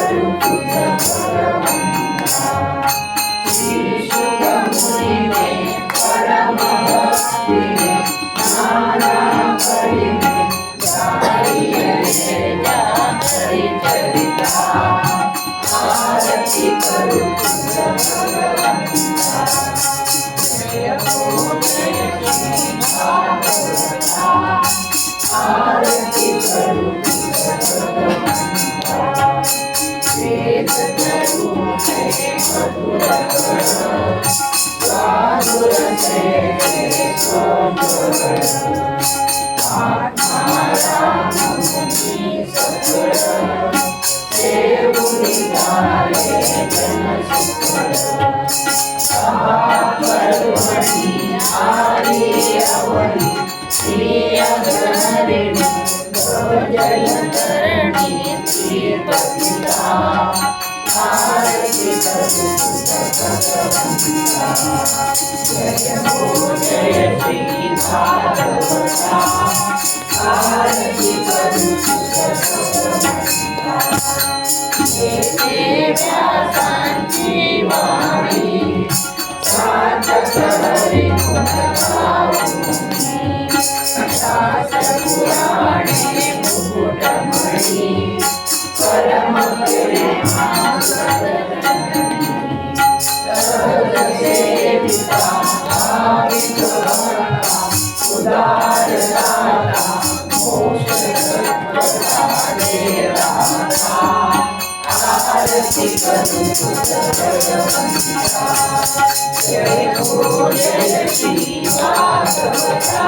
करू तुझ भगवंता श्री शुक मुनीने परम भक्तीने नाना परीने गाई वेदा हरी चरिता आरती करू तुझ भगवंता जय हो जय श्री भागवता आरती करू तुझ भगवंता वेद करू जय मधुर साधुर जय जय सोमर आत्मा राम मुनि सफल देवुनि गाये जन सुफल पर्वणि आर्य अवनि श्रीअग्रहरिणि भवजलतरणि तीर्थपिता आरति करू तुझ भगवंता जय हो जय श्री भागवता आरती करू तुझ भगवंता येते व्यासांची वाणी साधक हरि गुण गाऊनी शास्त्रपुराणे मुकुटमणि परम प्रेमा सहजसेविता भावित भक्ता उदार दाता मोक्षप्रदाने राधा आरती करू तुझ भगवंता जय हो जय श्री भागवता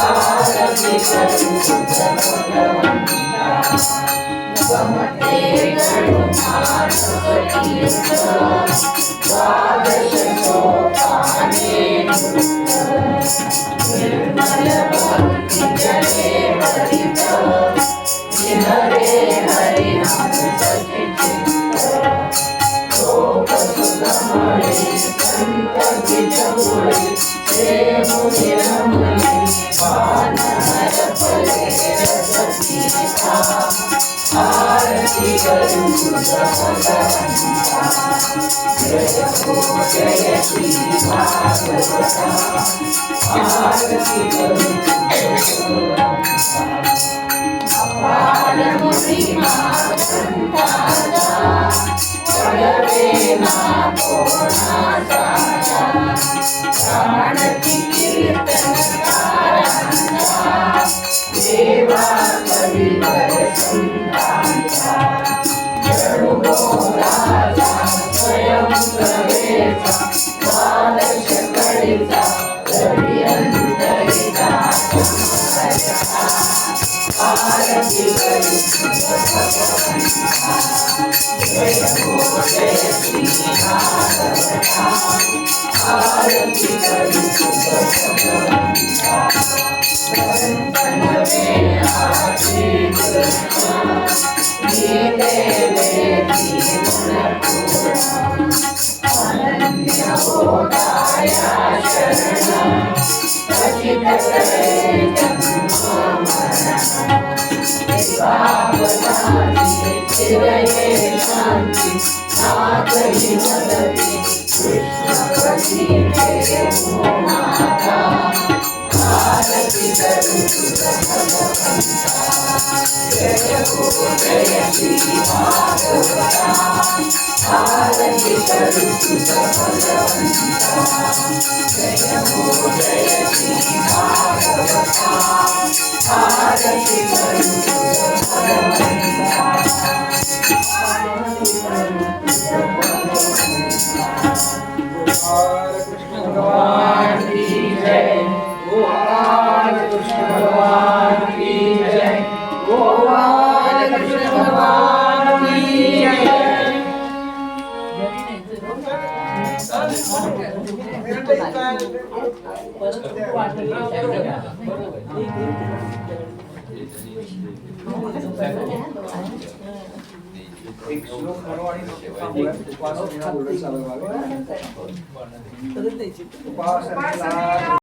आरती करू तुझ भगवंता गमते गणुमानव तीर्थ द्वादश सोपाने निर्मल भक्ति जले हरित विहरे हरि नाम सचित लोक सुगमणे संत विजमुळे ते मुनि रमणे वानर फले रसपीता आरती करू तुझ भगवंता जय हो जय श्री भागवता आरती करू तुझ भगवंता अपार महिमा ग्रंथाचा कळवे ना कोणाचा प्राणची कीर्तनकारांचा देवा कविवर संतांचा जणुगोराचा स्वयं प्रवेशा द्वादश कळीचा रवी अंतरिता आरती करू तुझ भगवंता जय हो जय श्री भागवता आरती करू तुझ भगवंता वंदनवे आशी कृष्ण गीते वेदी गुणपूर्ण अनन्य होताया शरण रचित करे जन्म मरण भावनानि चिरये शांति नाथहि मदति कृष्णपति देवो माता आरती करू तुझ भगवंता जय हो जय श्री भागवता आरती करू तुझ भगवंता जय हो जय श्री भागवता आरती करू तुझ भगवंता कृष्ण भगवान की जय गोपाल कृष्ण भगवान की जय गोपाल कृष्ण भगवान की जय एक श्लोक म्हणू आणि उपासनेला बोलत चालू व्हावे. उपासनेला